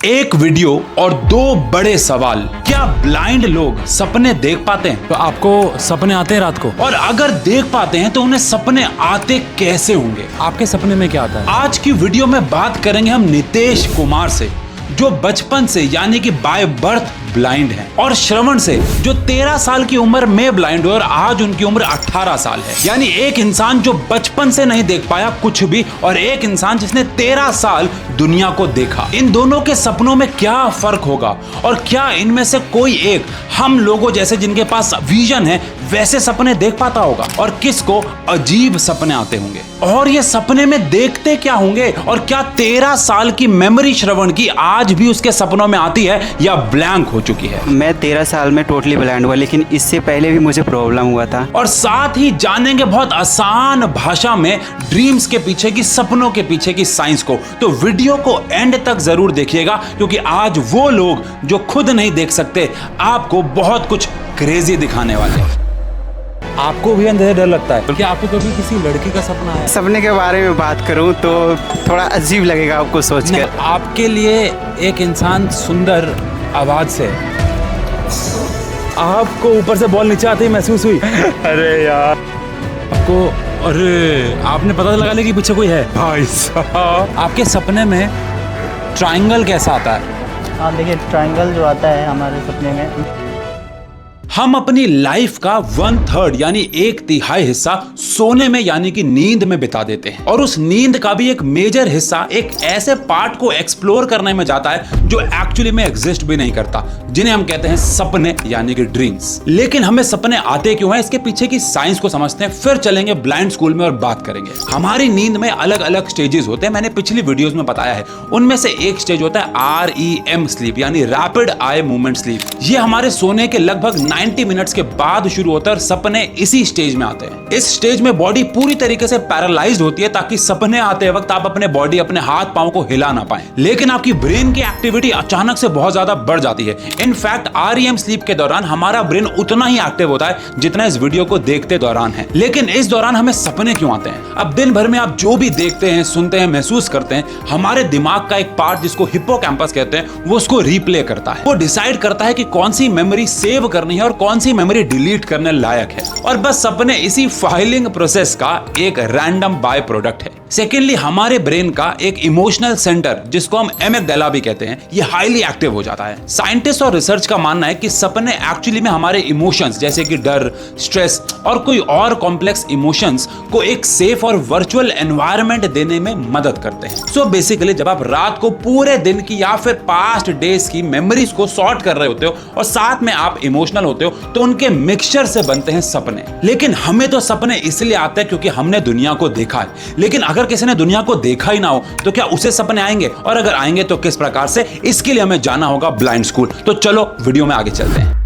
एक वीडियो और दो बड़े सवाल। क्या ब्लाइंड लोग सपने देख पाते हैं? तो आपको सपने आते हैं रात को? और अगर देख पाते हैं तो उन्हें सपने आते कैसे होंगे? आपके सपने में क्या आता है? आज की वीडियो में बात करेंगे हम नितेश कुमार से, जो बचपन से यानी कि बाय बर्थ ब्लाइंड हैं, और श्रवण से, जो 13 साल की उम्र में ब्लाइंड हुए और आज उनकी उम्र 18 साल है। यानी एक इंसान जो बचपन से नहीं देख पाया कुछ भी, और एक इंसान जिसने 13 साल दुनिया को देखा। इन दोनों के सपनों में क्या फर्क होगा, और क्या इनमें से कोई एक हम लोगों जैसे जिनके पास विजन है वैसे सपने देख पाता होगा, और किसको अजीब सपने आते होंगे, और ये सपने में देखते क्या होंगे, और क्या 13 साल की मेमोरी श्रवण की आज भी उसके सपनों में आती है या ब्लैंक हो चुकी है। मैं 13 साल में टोटली ब्लाइंड हुआ, लेकिन इससे पहले भी मुझे प्रॉब्लम हुआ था। और साथ ही जानेंगे बहुत आसान भाषा में ड्रीम्स के पीछे की, सपनों के पीछे की साइंस को। तो वीडियो को एंड तक जरूर देखिएगा, क्योंकि आज वो लोग जो खुद नहीं देख सकते आपको बहुत कुछ क्रेजी दिखाने वाले हैं। आपको भी अंधेरे डर लगता है? क्या आपको कभी किसी लड़की का सपना आया? सपने के बारे में बात करूं तो थोड़ा अजीब लगेगा आपको सोचकर। आपके लिए एक इंसान सुंदर आवाज से आपको ऊपर से बॉल नीचे आते ही महसूस हुई? अरे यार आपको, अरे आपने पता लगा लिया कि पीछे कोई है? भाई साहब, आपके सपने में ट्रायंगल कैसा आता है? हाँ देखिए, ट्रायंगल जो आता है हमारे सपने में, हम अपनी लाइफ का 1/3 यानी 1/3 हिस्सा सोने में यानी कि नींद में बिता देते हैं, और उस नींद का भी एक मेजर हिस्सा एक ऐसे पार्ट को एक्सप्लोर करने में जाता है जो एक्चुअली में एग्जिस्ट भी नहीं करता, जिन्हें हम कहते हैं सपने यानी कि ड्रीम्स। लेकिन हमें सपने आते क्यों हैं, इसके पीछे की साइंस को समझते हैं, फिर चलेंगे ब्लाइंड स्कूल में और बात करेंगे। हमारी नींद में अलग अलग स्टेजेस होते हैं, मैंने पिछली वीडियोस में बताया है। उनमें से एक स्टेज होता है REM स्लीप यानी रैपिड आई मूवमेंट स्लीप। ये हमारे सोने के लगभग 90 मिनट्स के बाद शुरू होता है, और सपने इसी स्टेज में आते हैं। इस स्टेज में बॉडी पूरी तरीके से पैरालाइज्ड होती है, ताकि सपने आते वक्त आप अपने बॉडी, अपने हाथ पांव को हिला ना पाएं। लेकिन आपकी ब्रेन की एक्टिविटी अचानक से बहुत ज्यादा बढ़ जाती है। इनफैक्ट REM स्लीप के दौरान हमारा ब्रेन उतना ही एक्टिव होता है जितना इस वीडियो को देखते दौरान है। लेकिन इस दौरान हमें सपने क्यों आते हैं? अब दिन भर में आप जो भी देखते हैं, सुनते हैं, महसूस करते हैं, हमारे दिमाग का एक पार्ट जिसको हिप्पोकैम्पस कहते हैं, वो उसको रिप्ले करता है। वो डिसाइड करता है कि कौन सी मेमोरी सेव करनी है और कौन सी मेमोरी डिलीट करने लायक है। और बस सपने इसी फाइलिंग प्रोसेस का एक रैंडम बाय प्रोडक्ट है। सेकेंडली, हमारे ब्रेन का एक इमोशनल सेंटर जिसको हम एमिगडाला भी कहते हैं, ये हाईली एक्टिव हो जाता है। साइंटिस्ट और रिसर्च का मानना है कि सपने एक्चुअली में हमारे इमोशंस जैसे कि डर, स्ट्रेस और कोई और कॉम्प्लेक्स इमोशंस को एक सेफ और वर्चुअल एनवायरनमेंट देने में मदद करते हैं। सो बेसिकली, जब आप रात को पूरे दिन की या फिर पास्ट डेज की मेमोरीज को सॉर्ट कर रहे होते हो और साथ में आप इमोशनल होते हो, तो उनके मिक्सचर से बनते हैं सपने। लेकिन हमें तो सपने इसलिए आते हैं क्योंकि हमने दुनिया को देखा है। लेकिन अगर किसी ने दुनिया को देखा ही ना हो तो क्या उसे सपने आएंगे, और अगर आएंगे तो किस प्रकार से? इसके लिए हमें जाना होगा ब्लाइंड स्कूल। तो चलो वीडियो में आगे चलते हैं।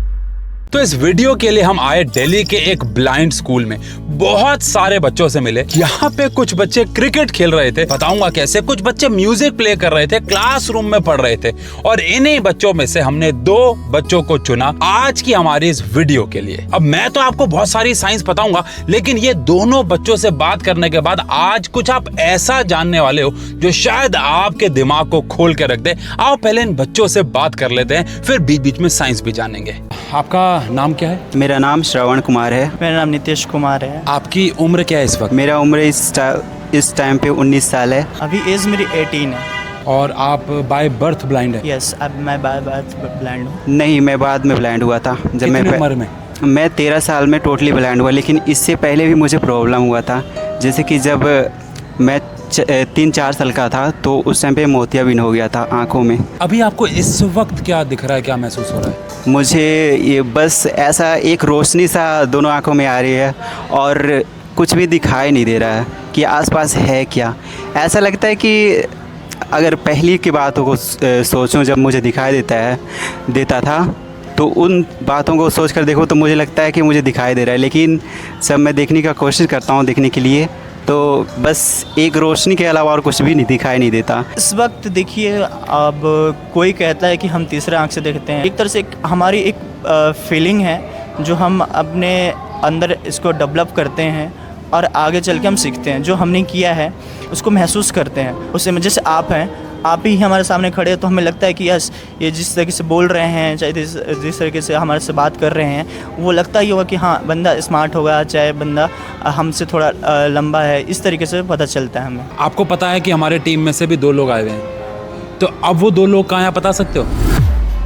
तो इस वीडियो के लिए हम आए दिल्ली के एक ब्लाइंड स्कूल में। बहुत सारे बच्चों से मिले। यहाँ पे कुछ बच्चे क्रिकेट खेल रहे थे, बताऊंगा कैसे। कुछ बच्चे म्यूजिक प्ले कर रहे थे, क्लासरूम में पढ़ रहे थे, और इन्हीं बच्चों में से हमने 2 बच्चों को चुना आज की हमारी इस वीडियो के लिए। अब मैं तो आपको बहुत सारी साइंस बताऊंगा, लेकिन ये दोनों बच्चों से बात करने के बाद आज कुछ आप ऐसा जानने वाले हो जो शायद आपके दिमाग को खोल के रख दे। आओ पहले इन बच्चों से बात कर लेते हैं, फिर बीच बीच में साइंस भी जानेंगे। आपका नाम क्या है? मेरा नाम श्रवण कुमार है। मेरा नाम नितेश कुमार है। आपकी उम्र क्या है इस वक्त? मेरा उम्र इस टाइम पे 19 साल है। अभी एज मेरी 18 है। और आप बाय बर्थ ब्लाइंड है? यस, अब मैं बाय बर्थ ब्लाइंड हूँ। नहीं, मैं बाद में ब्लाइंड हुआ था। जब कितनी उम्र में? मैं 13 साल में टोटली ब्लाइंड हुआ, लेकिन इससे पहले भी मुझे प्रॉब्लम हुआ था। जैसे कि जब मैं 3-4 साल का था तो उस टाइम पे मोतियाबिंद हो गया था आंखों में। अभी आपको इस वक्त क्या दिख रहा है, क्या महसूस हो रहा है? मुझे ये बस ऐसा एक रोशनी सा दोनों आंखों में आ रही है, और कुछ भी दिखाई नहीं दे रहा है कि आसपास है क्या। ऐसा लगता है कि अगर पहली की बातों को सोचूं, जब मुझे दिखाई देता था, तो उन बातों को सोच कर देखो तो मुझे लगता है कि मुझे दिखाई दे रहा है। लेकिन जब मैं देखने का कोशिश करता हूँ देखने के लिए, तो बस एक रोशनी के अलावा और कुछ भी नहीं दिखाई नहीं देता। इस वक्त देखिए, अब कोई कहता है कि हम तीसरे आंख से देखते हैं। एक तरह से हमारी एक फीलिंग है जो हम अपने अंदर इसको डेवलप करते हैं, और आगे चल के हम सीखते हैं। जो हमने किया है उसको महसूस करते हैं। उससे जैसे आप हैं, आप ही हमारे सामने खड़े हैं तो हमें लगता है कि यस, ये जिस तरीके से बोल रहे हैं, चाहे जिस तरीके से हमारे से बात कर रहे हैं, वो लगता ही होगा कि हाँ बंदा स्मार्ट होगा, चाहे बंदा हमसे थोड़ा लंबा है, इस तरीके से पता चलता है हमें। आपको पता है कि हमारे टीम में से भी 2 लोग आए हुए हैं, तो अब वो 2 लोग कहाँ हैं बता सकते हो?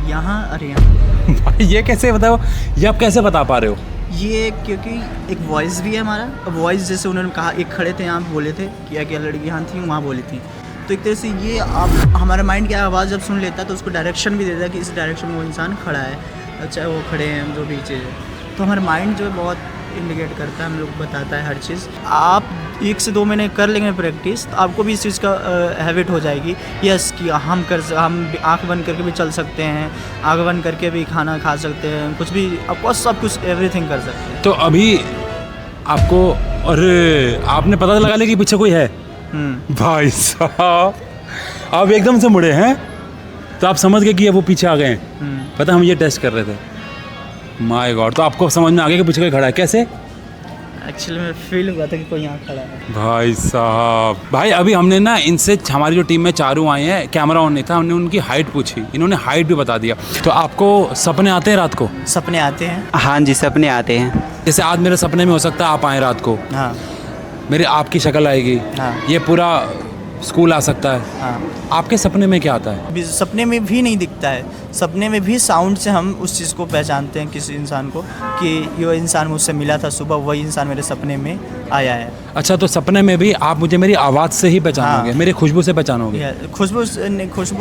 यहाँ अरे यहाँ भाई ये कैसे बताओ, ये आप कैसे बता पा रहे हो? ये क्योंकि एक वॉइस भी है हमारा, वॉइस जैसे उन्होंने कहा, एक खड़े थे यहाँ बोले थे कि क्या लड़की यहाँ थी वहाँ बोली थी, तो एक तरह से ये आप हमारा माइंड क्या आवाज़ जब सुन लेता है तो उसको डायरेक्शन भी देता है कि इस डायरेक्शन में वो इंसान खड़ा है, चाहे वो खड़े हैं, जो भी चीज़ है, तो हमारा माइंड जो है बहुत इंडिकेट करता है, हम लोग बताता है हर चीज़। आप 1 से 2 महीने कर लेंगे प्रैक्टिस तो आपको भी इस चीज़ का हैबिट हो जाएगी, यस कि हम आँख बंद करके भी चल सकते हैं, आँख बंद करके भी खाना खा सकते हैं, कुछ भी आपको सब कुछ एवरीथिंग कर सकते हैं। तो अभी आपको, अरे आपने पता लगा लिया कि पीछे कोई है? भाई साहब आप एकदम से मुड़े हैं, तो आप समझ गए कि वो पीछे आ गए हैं। पता हम ये टेस्ट कर रहे थे। माय गॉड, तो आपको समझ में आ गया कि पीछे कोई खड़ा है, कैसे? एक्चुअली मेरा फील हुआ था कि कोई यहाँ खड़ा है। भाई साहब, भाई अभी हमने ना इनसे, हमारी जो टीम में चारों आए हैं, कैमरा ऑन नहीं था, हमने उनकी हाइट पूछी, इन्होंने हाइट भी बता दिया। तो आपको सपने आते हैं रात को? सपने आते हैं? हाँ जी, सपने आते हैं। जैसे आज मेरे सपने में हो सकता है आप आए रात को, हाँ मेरी आपकी शक्ल आएगी, हाँ। ये पूरा स्कूल आ सकता है। हाँ। आपके सपने में क्या आता है? सपने में भी नहीं दिखता है, सपने में भी साउंड से हम उस चीज़ को पहचानते हैं, किसी इंसान को, कि ये इंसान मुझसे मिला था सुबह, वही इंसान मेरे सपने में आया है। अच्छा, तो सपने में भी आप मुझे मेरी आवाज़ से ही पहचानोगे? हाँ। मेरी खुशबू से पहचानोगे? खुशबू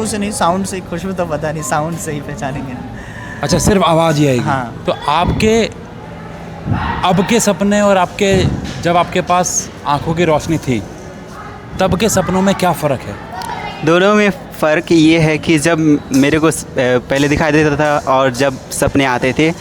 से नहीं, साउंड से। खुशबू तो पता नहीं, साउंड से ही पहचानेंगे। अच्छा, सिर्फ आवाज़ ही आएगी? हाँ। तो आपके अब के सपने और आपके, जब आपके पास आंखों की रोशनी थी, तब के सपनों में क्या फ़र्क है? दोनों में फ़र्क ये है कि जब मेरे को पहले दिखाई देता था और जब सपने आते थे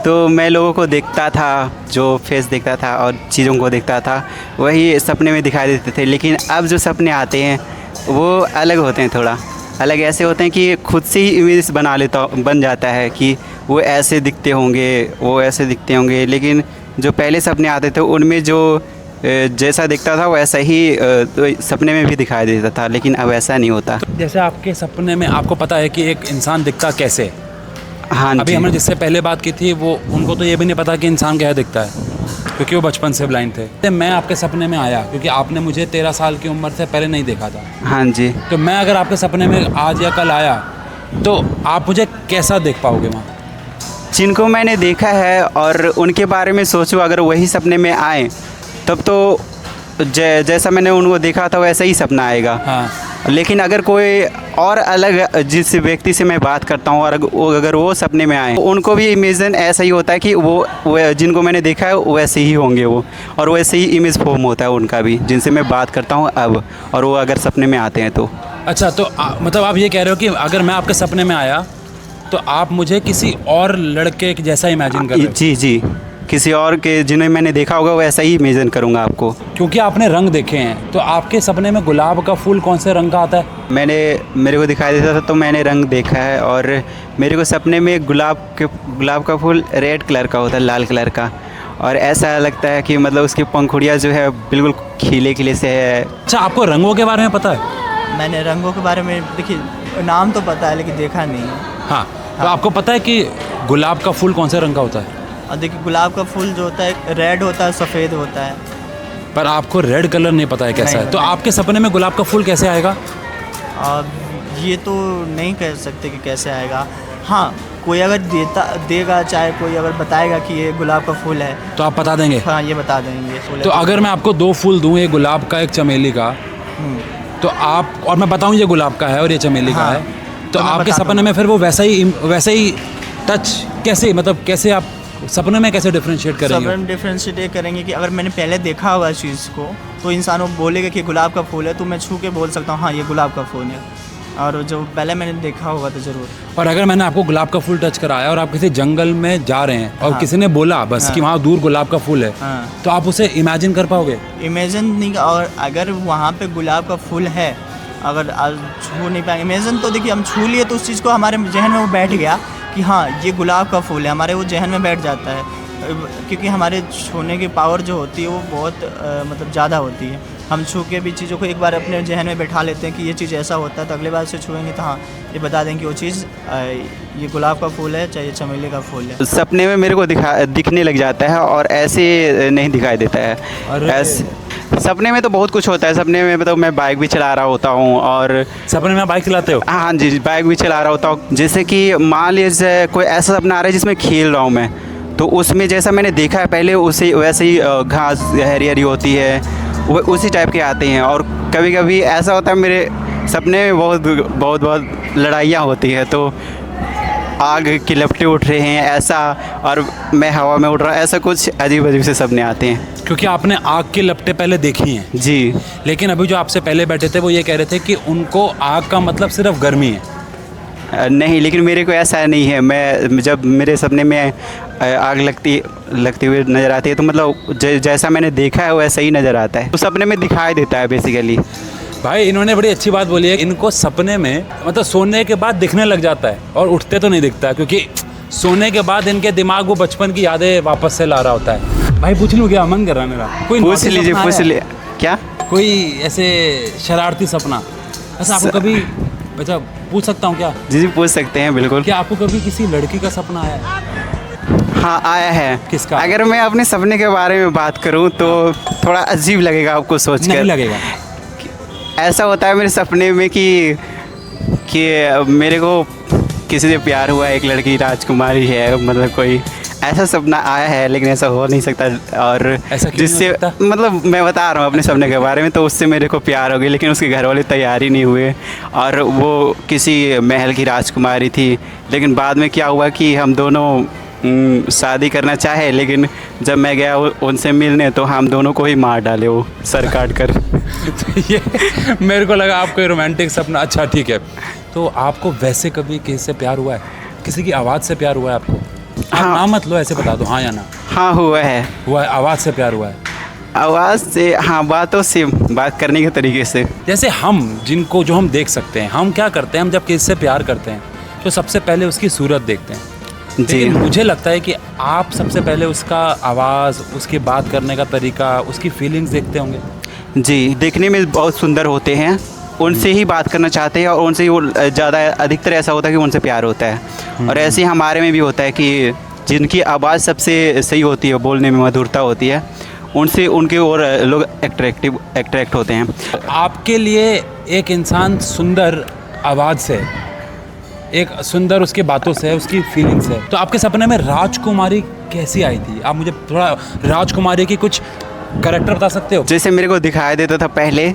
तो मैं लोगों को देखता था, जो फेस देखता था और चीज़ों को देखता था, वही सपने में दिखाई देते थे। लेकिन अब जो सपने आते हैं वो अलग होते हैं, थोड़ा अलग ऐसे होते हैं कि खुद से ही इमेज बन जाता है कि वो ऐसे दिखते होंगे, वो ऐसे दिखते होंगे। लेकिन जो पहले सपने आते थे उनमें जो जैसा दिखता था वैसा ही तो सपने में भी दिखाई देता था, लेकिन अब ऐसा नहीं होता। तो जैसे आपके सपने में आपको पता है कि एक इंसान दिखता कैसे? हाँ अभी जी। हमने जिससे पहले बात की थी वो, उनको तो ये भी नहीं पता कि इंसान क्या दिखता है, क्योंकि वो बचपन से ब्लाइंड थे। तो मैं आपके सपने में आया क्योंकि आपने मुझे 13 साल की उम्र से पहले नहीं देखा था। हाँ जी। तो मैं अगर आपके सपने में आज या कल आया तो आप मुझे कैसा देख पाओगे वहाँ? जिनको मैंने देखा है और उनके बारे में सोचूं, अगर वही सपने में आए तब तो जैसा मैंने उनको देखा था वैसा ही सपना आएगा। हाँ। लेकिन अगर कोई और अलग जिस व्यक्ति से मैं बात करता हूँ और अगर वो सपने में आए, उनको भी इमेजिन ऐसा ही होता है कि वो जिनको मैंने देखा है वैसे ही होंगे वो, और वैसे ही इमेज फॉर्म होता है उनका भी, जिनसे मैं बात करता हूँ अब, और वो अगर सपने में आते हैं तो। अच्छा, तो मतलब आप ये कह रहे हो कि अगर मैं आपके सपने में आया तो आप मुझे किसी और लड़के जैसा इमेजिन कर रहे हो? जी जी, किसी और के जिन्हें मैंने देखा होगा वैसा ही इमेजिन करूँगा आपको। क्योंकि आपने रंग देखे हैं, तो आपके सपने में गुलाब का फूल कौन से रंग का आता है? मेरे को दिखाई देता था तो मैंने रंग देखा है, और मेरे को सपने में गुलाब का फूल रेड कलर का होता है, लाल कलर का, और ऐसा लगता है कि मतलब उसकी पंखुड़ियाँ जो है बिल्कुल खिले खिले से है। अच्छा, आपको रंगों के बारे में पता है? मैंने रंगों के बारे में, देखिए नाम तो पता है लेकिन देखा नहीं है। हाँ, तो आपको पता है कि गुलाब का फूल कौन से रंग का होता है? और देखिए गुलाब का फूल जो होता है रेड होता है, सफ़ेद होता है। पर आपको रेड कलर नहीं पता है कैसा है, तो आपके सपने में गुलाब का फूल कैसे आएगा? अब ये तो नहीं कह सकते कि कैसे आएगा। हाँ, कोई अगर देगा, चाहे कोई अगर बताएगा कि ये गुलाब का फूल है तो आप बता देंगे? हाँ, ये बता देंगे। तो अगर मैं आपको 2 फूल दूँ, एक गुलाब का एक चमेली का, तो आप, और मैं बताऊँ ये गुलाब का है और ये चमेली का हाँ, है, तो मैं आपके बता सपने में फिर वो वैसा ही टच कैसे, मतलब कैसे आप सपने में कैसे डिफरेंशिएट करेंगे? सपने में डिफ्रेंशिएट ये करेंगे कि अगर मैंने पहले देखा होगा चीज़ को तो इंसान वो बोलेगा कि गुलाब का फूल है, तो मैं छू के बोल सकता हूँ हाँ ये गुलाब का फूल है, और जो पहले मैंने देखा होगा तो ज़रूर। और अगर मैंने आपको गुलाब का फूल टच कराया और आप किसी जंगल में जा रहे हैं और हाँ। किसी ने बोला बस कि वहाँ दूर गुलाब का फूल है, हाँ। तो आप उसे इमेजिन कर पाओगे? इमेजिन नहीं, और अगर वहाँ पे गुलाब का फूल है, अगर छू नहीं पाएंगे इमेजिन, तो देखिए हम छू लिए तो उस चीज़ को हमारे जहन में वो बैठ गया कि हाँ ये गुलाब का फूल है, हमारे वो जहन में बैठ जाता है, क्योंकि हमारे छूने की पावर जो होती है वो बहुत मतलब ज़्यादा होती है। हम छू के भी चीज़ों को एक बार अपने जहन में बैठा लेते हैं कि ये चीज़ ऐसा होता है, तो अगले बार से छुएंगे तो हाँ ये बता दें कि वो चीज़ ये गुलाब का फूल है, चाहे ये चमेली का फूल है। सपने में मेरे को दिखने लग जाता है और ऐसे नहीं दिखाई देता है। ऐसे सपने में तो बहुत कुछ होता है। सपने में मतलब मैं बाइक भी चला रहा होता हूँ और सपने में बाइक चलाते हो? हाँ जी, बाइक भी चला रहा होता हूँ। जैसे कि मान लीजिए कोई ऐसा सपना आ रहा है जिसमें खेल रहा हूँ मैं, तो उसमें जैसा मैंने देखा है पहले उसे वैसे ही घास हरी हरी होती है, वो उसी टाइप के आते हैं। और कभी कभी ऐसा होता है मेरे सपने में बहुत लड़ाइयाँ होती है, तो आग की लपटें उठ रहे हैं ऐसा, और मैं हवा में उड़ रहा, ऐसा कुछ अजीब अजीब से सपने आते हैं। क्योंकि आपने आग की लपटें पहले देखी हैं जी। लेकिन अभी जो आपसे पहले बैठे थे वो ये कह रहे थे कि उनको आग का मतलब सिर्फ गर्मी है। नहीं, लेकिन मेरे को ऐसा नहीं है। मैं जब मेरे सपने में आग लगती हुई नज़र आती है तो मतलब जैसा मैंने देखा है वैसा ही नज़र आता है, तो सपने में दिखाई देता है बेसिकली। भाई इन्होंने बड़ी अच्छी बात बोली है, इनको सपने में मतलब सोने के बाद दिखने लग जाता है और उठते तो नहीं दिखता, क्योंकि सोने के बाद इनके दिमाग वो बचपन की यादें वापस से ला रहा होता है। भाई पूछ लूँ क्या, मन कर रहा है मेरा? कोई पूछ लीजिए, पूछ लीजिए। क्या कोई ऐसे शरारती सपना ऐसा आपको कभी, अच्छा पूछ सकता हूँ क्या? जी पूछ सकते हैं, बिल्कुल। क्या आपको कभी किसी लड़की का सपना आया है? हाँ आया है। किसका? अगर मैं अपने सपने के बारे में बात करूँ तो थोड़ा अजीब लगेगा आपको सोच कर। नहीं लगेगा। ऐसा होता है मेरे सपने में कि मेरे को किसी से प्यार हुआ है, एक लड़की राजकुमारी है, मतलब कोई ऐसा सपना आया है, लेकिन ऐसा हो नहीं सकता। और ऐसा क्यों जिससे नहीं हो सकता? मतलब मैं बता रहा हूँ अपने सपने के बारे में, तो उससे मेरे को प्यार हो गया, लेकिन उसके घर वाले तैयार ही नहीं हुए और वो किसी महल की राजकुमारी थी। लेकिन बाद में क्या हुआ कि हम दोनों शादी करना चाहे, लेकिन जब मैं गया उनसे मिलने तो हम दोनों को ही मार डाले वो सर काट कर। तो ये मेरे को लगा आपको रोमांटिक सपना। अच्छा ठीक है, तो आपको वैसे कभी किसी से प्यार हुआ है? किसी की आवाज़ से प्यार हुआ है आपको? हाँ। नाम मत लो, ऐसे बता दो हाँ या ना। हाँ हुआ है। हुआ है, आवाज़ से प्यार हुआ है? आवाज़ से हाँ, बातों से, बात करने के तरीके से। जैसे हम जो हम देख सकते हैं, हम क्या करते हैं, हम जब किसी से प्यार करते हैं तो सबसे पहले उसकी सूरत देखते हैं। जी। लेकिन मुझे लगता है कि आप सबसे पहले उसका आवाज़, उसकी बात करने का तरीका, उसकी फीलिंग्स देखते होंगे। जी, देखने में बहुत सुंदर होते हैं, उनसे ही बात करना चाहते हैं और उनसे ही वो ज़्यादा, अधिकतर ऐसा होता है कि उनसे प्यार होता है। और ऐसे ही हमारे में भी होता है कि जिनकी आवाज़ सबसे सही होती है, बोलने में मधुरता होती है, उनसे उनके और लोग अट्रैक्ट होते हैं। आपके लिए एक इंसान सुंदर आवाज़ से, एक सुंदर उसकी बातों से, उसकी फीलिंग्स है, तो आपके सपने में राजकुमारी कैसी आई थी? आप मुझे थोड़ा राजकुमारी की कुछ कैरेक्टर बता सकते हो? जैसे मेरे को दिखाई देता था पहले,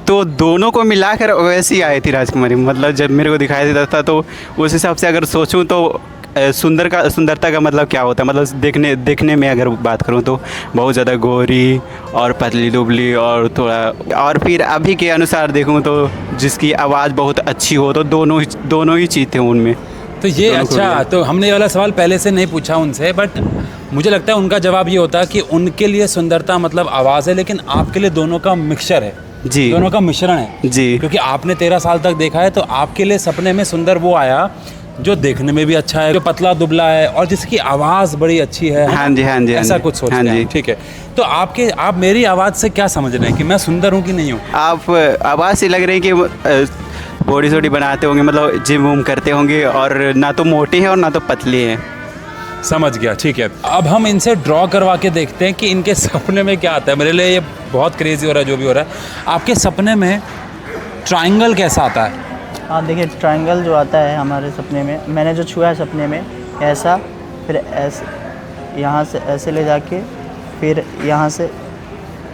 तो दोनों को मिलाकर वैसी ही आई थी राजकुमारी। मतलब जब मेरे को दिखाई देता था तो उस हिसाब से अगर सोचूं तो सुंदरता का मतलब क्या होता है, मतलब देखने में अगर बात करूं तो बहुत ज़्यादा गोरी और पतली दुबली, और थोड़ा, और फिर अभी के अनुसार देखूं तो जिसकी आवाज़ बहुत अच्छी हो, तो दोनों ही चीज़ थे उनमें। तो ये अच्छा, तो हमने ये वाला सवाल पहले से नहीं पूछा उनसे, बट मुझे लगता है उनका जवाब ये होता है कि उनके लिए सुंदरता मतलब आवाज़ है, लेकिन आपके लिए दोनों का मिक्सचर है। जी, दोनों का मिश्रण है। जी। क्योंकि आपने 13 साल तक देखा है, तो आपके लिए सपने में सुंदर वो आया जो देखने में भी अच्छा है, जो पतला दुबला है और जिसकी आवाज़ बड़ी अच्छी है। हाँ जी, हाँ जी, ऐसा कुछ सोचते हैं। ठीक है, तो आप मेरी आवाज़ से क्या समझ रहे हैं कि मैं सुंदर हूँ कि नहीं हूँ? आप आवाज़ से लग रही है कि बॉडी सोडी बनाते होंगे, मतलब जिम वूम करते होंगे, और ना तो मोटे हैं और ना तो पतले हैं। समझ गया, ठीक है। अब हम इनसे ड्रॉ करवा के देखते हैं कि इनके सपने में क्या आता है। मेरे लिए ये बहुत क्रेजी हो रहा है जो भी हो रहा है। आपके सपने में ट्रायंगल कैसा आता है? हाँ देखिए, ट्रायंगल जो आता है हमारे सपने में, मैंने जो छुआ है सपने में, ऐसा, फिर ऐसे, यहाँ से ऐसे ले जाके, फिर यहाँ से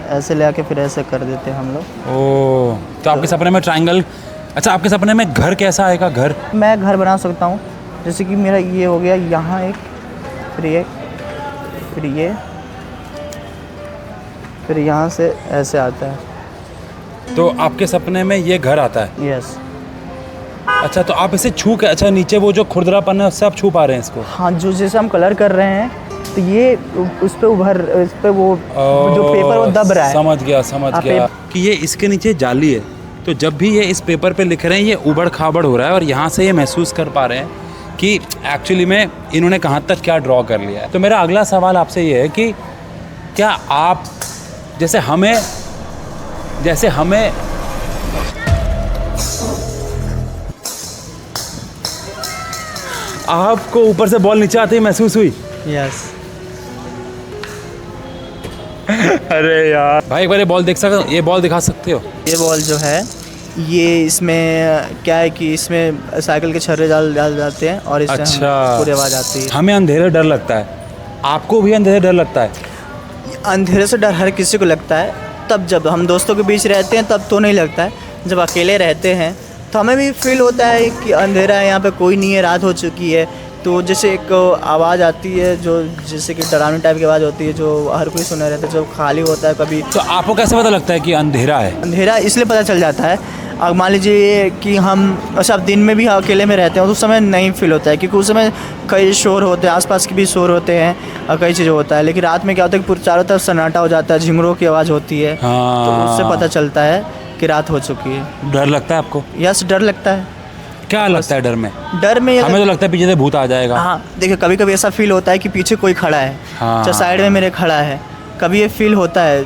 ऐसे ले आके, फिर ऐसे कर देते हैं हम लोग। ओह, तो आपके सपने में ट्रायंगल। अच्छा, आपके सपने में घर कैसा आएगा? घर मैं घर बना सकता हूँ, जैसे कि मेरा ये हो गया, यहाँ एक, फिर ये, फिर यहाँ से ऐसे आता है। तो आपके सपने में ये घर आता है? यस। अच्छा, तो आप इसे छू के, अच्छा नीचे वो जो खुरदरापन है उससे आप छू पा रहे हैं इसको? हाँ, जो जैसे हम कलर कर रहे हैं तो ये उस पे वो जो पेपर वो दब रहा है। समझ गया कि ये इसके नीचे जाली है, तो जब भी ये इस पेपर पे लिख रहे हैं ये उबड़ खाबड़ हो रहा है, और यहाँ से ये महसूस कर पा रहे हैं कि एक्चुअली में इन्होंने कहाँ तक क्या ड्रॉ कर लिया है। तो मेरा अगला सवाल आपसे ये है कि क्या आप, जैसे हमें जैसे हमें आपको ऊपर से बॉल नीचे आते ही महसूस हुई? यस। अरे यार भाई एक बार ये बॉल देख सकते हो, ये बॉल दिखा सकते हो? ये बॉल जो है ये इसमें क्या है कि इसमें साइकिल के छर्रे डाल जाते हैं और इससे अच्छा। पूरी आवाज़ आती है। हमें अंधेरे डर लगता है, आपको भी अंधेरे डर लगता है? अंधेरे से डर हर किसी को लगता है, तब जब हम दोस्तों के बीच रहते हैं तब तो नहीं लगता है, जब अकेले रहते हैं तो हमें भी फील होता है कि अंधेरा है, यहाँ पे कोई नहीं है, रात हो चुकी है, तो जैसे एक आवाज़ आती है जो जैसे कि डरावनी टाइप की आवाज़ होती है जो हर कोई सुने रहता है, जो खाली होता है कभी। तो आपको कैसे पता लगता है कि अंधेरा है? अंधेरा इसलिए पता चल जाता है, अब मान लीजिए कि हम अच्छा दिन में भी अकेले में रहते हैं तो उस समय नहीं फील होता है, क्योंकि उस समय कई शोर होते हैं, आसपास के भी शोर होते हैं और कई चीज़ें होता है, लेकिन रात में क्या होता है कि पूरे चारों तरफ सन्नाटा हो जाता है, झिंगुरों की आवाज़ होती है, हाँ। तो उससे पता चलता है कि रात हो चुकी है। डर लगता है आपको? यस, डर लगता है। क्या लगता है डर में? डर में हमें तो लगता है पीछे से भूत आ जाएगा। हाँ देखिए, कभी कभी ऐसा फील होता है कि पीछे कोई खड़ा है, हाँ। चाहे साइड में मेरे खड़ा है, कभी ये फील होता है,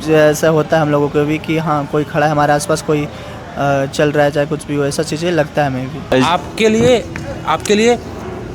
जैसा होता है हम लोगों को भी कि हाँ कोई खड़ा है हमारे आसपास, कोई चल रहा है, चाहे कुछ भी हो, ऐसा चीज़ें लगता है हमें भी। आपके लिए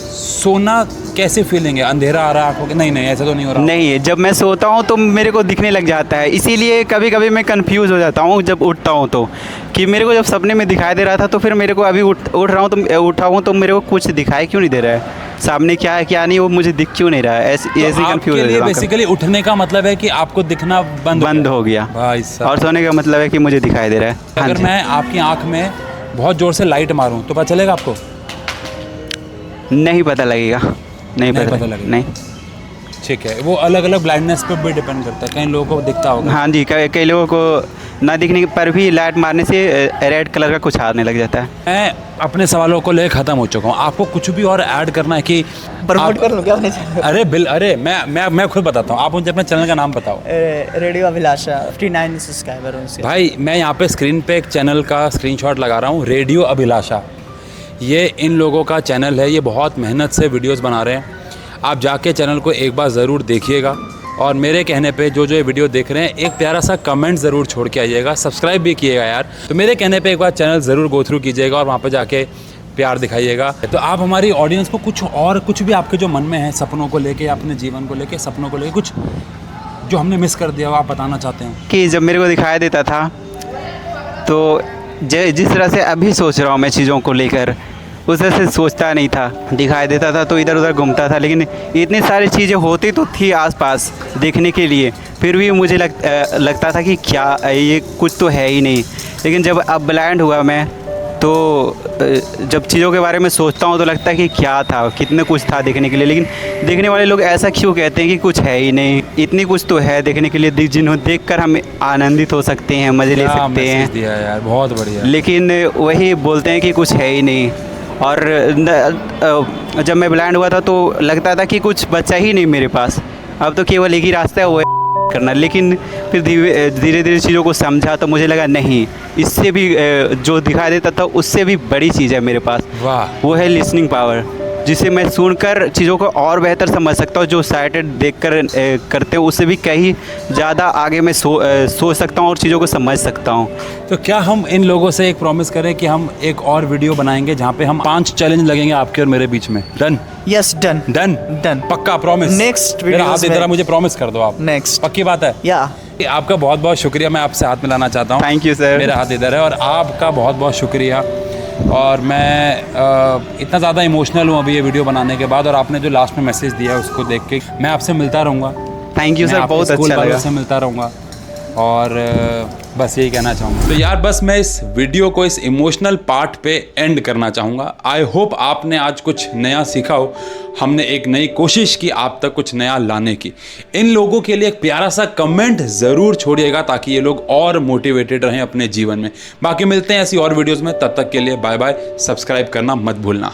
सोना कैसे फीलिंग है? अंधेरा आ रहा है आपको कि नहीं ऐसा तो नहीं हो रहा? नहीं, जब मैं सोता हूँ तो मेरे को दिखने लग जाता है, इसीलिए कभी कभी मैं कंफ्यूज हो जाता हूँ जब उठता हूँ तो, कि मेरे को जब सपने में दिखाई दे रहा था तो फिर मेरे को अभी उठ रहा हूँ तो उठा हूँ तो मेरे को कुछ दिखाई क्यों नहीं दे रहा है, सामने क्या है क्या नहीं वो मुझे दिख क्यों नहीं रहा है, ऐसे कंफ्यूज आपके हो लिए जाता हूँ। बेसिकली उठने का मतलब है कि आपको दिखना बंद हो गया भाई साहब। और सोने का मतलब है कि मुझे दिखाई दे रहा है। हाँ अगर जी। मैं आपकी आंख में बहुत जोर से लाइट मारूं तो पता चलेगा आपको? नहीं पता लगेगा, नहीं पता लगेगा। नहीं। ठीक है, वो अलग अलग ब्लाइंडनेस पे भी डिपेंड करता है, कई लोगों को दिखता होगा। हाँ जी, कई लोगों को ना दिखने पर भी लाइट मारने से रेड कलर का कुछ आने लग जाता है। मैं अपने सवालों को ले ख़त्म हो चुका हूँ, आपको कुछ भी और ऐड करना है कि प्रमोट कर लूँ क्या अपने चैनल? अरे मैं खुद बताता हूँ, आप मुझे अपने चैनल का नाम बताओ। रेडियो अभिलाषा 59 सब्सक्राइबर उनसे। भाई मैं यहाँ पे स्क्रीन पे एक चैनल का स्क्रीनशॉट लगा रहा हूँ, रेडियो अभिलाषा। ये इन लोगों का चैनल है, ये बहुत मेहनत से वीडियोस बना रहे हैं। आप जाके चैनल को एक बार ज़रूर देखिएगा और मेरे कहने पे जो ये वीडियो देख रहे हैं एक प्यारा सा कमेंट ज़रूर छोड़ के आइएगा, सब्सक्राइब भी किएगा यार। तो मेरे कहने पे एक बार चैनल ज़रूर गो थ्रू कीजिएगा और वहाँ पे जाके प्यार दिखाइएगा। तो आप हमारी ऑडियंस को कुछ भी आपके जो मन में है, सपनों को लेके, अपने जीवन को लेके, सपनों को लेके, कुछ जो हमने मिस कर दिया हो आप बताना चाहते हैं? कि जब मेरे को दिखाई देता था तो जिस तरह से अभी सोच रहा हूँ मैं चीज़ों को लेकर, उस तरह से सोचता नहीं था। दिखाई देता था तो इधर उधर घूमता था, लेकिन इतनी सारी चीज़ें होती तो थी आसपास देखने के लिए, फिर भी मुझे लगता था कि क्या ये कुछ तो है ही नहीं। लेकिन जब अब ब्लाइंड हुआ मैं तो जब चीज़ों के बारे में सोचता हूँ तो लगता है कि क्या था, कितने कुछ था देखने के लिए, लेकिन देखने वाले लोग ऐसा क्यों कहते हैं कि कुछ है ही नहीं, इतनी कुछ तो है देखने के लिए जिन्हें देखकर हम आनंदित हो सकते हैं, मज़े ले सकते हैं। दिया यार, बहुत बढ़िया। लेकिन वही बोलते हैं कि कुछ है ही नहीं। और जब मैं ब्लाइंड हुआ था तो लगता था कि कुछ बचा ही नहीं मेरे पास, अब तो केवल एक ही रास्ता है, वो करना। लेकिन फिर धीरे धीरे चीज़ों को समझा तो मुझे लगा नहीं, इससे भी जो दिखाई देता था उससे भी बड़ी चीज़ है मेरे पास। वाह। वो है लिसनिंग पावर, जिसे मैं सुनकर चीज़ों को और बेहतर समझ सकता हूँ। जो साइटेड देखकर करते हो उससे भी कहीं ज़्यादा आगे मैं सोच सकता हूँ और चीज़ों को समझ सकता हूँ। तो क्या हम इन लोगों से एक प्रॉमिस करें कि हम एक और वीडियो बनाएंगे जहाँ पे हम 5 चैलेंज लगेंगे आपके और मेरे बीच में? डन? यस, डन डन पक्का प्रॉमिस? नेक्स्ट मेरा हाथ वीडियो इधर मुझे प्रॉमिस कर दो आप। नेक्स्ट पक्की बात है? या आपका बहुत बहुत शुक्रिया, मैं आपसे हाथ मिलाना चाहता हूँ। Thank you sir. मेरा हाथ इधर है और आपका बहुत बहुत शुक्रिया। और मैं इतना ज़्यादा इमोशनल हूँ अभी ये वीडियो बनाने के बाद, और आपने जो लास्ट में मैसेज दिया है उसको देख के मैं आपसे मिलता रहूँगा। थैंक यू सर, बहुत अच्छा लगा। से मिलता रहूँगा और बस यही कहना चाहूँगा। तो यार बस मैं इस वीडियो को इस इमोशनल पार्ट पे एंड करना चाहूँगा। आई होप आपने आज कुछ नया सीखा हो। हमने एक नई कोशिश की आप तक कुछ नया लाने की। इन लोगों के लिए एक प्यारा सा कमेंट ज़रूर छोड़िएगा ताकि ये लोग और मोटिवेटेड रहें अपने जीवन में। बाकी मिलते हैं ऐसी और वीडियोज़ में, तब तक के लिए बाय बाय। सब्सक्राइब करना मत भूलना।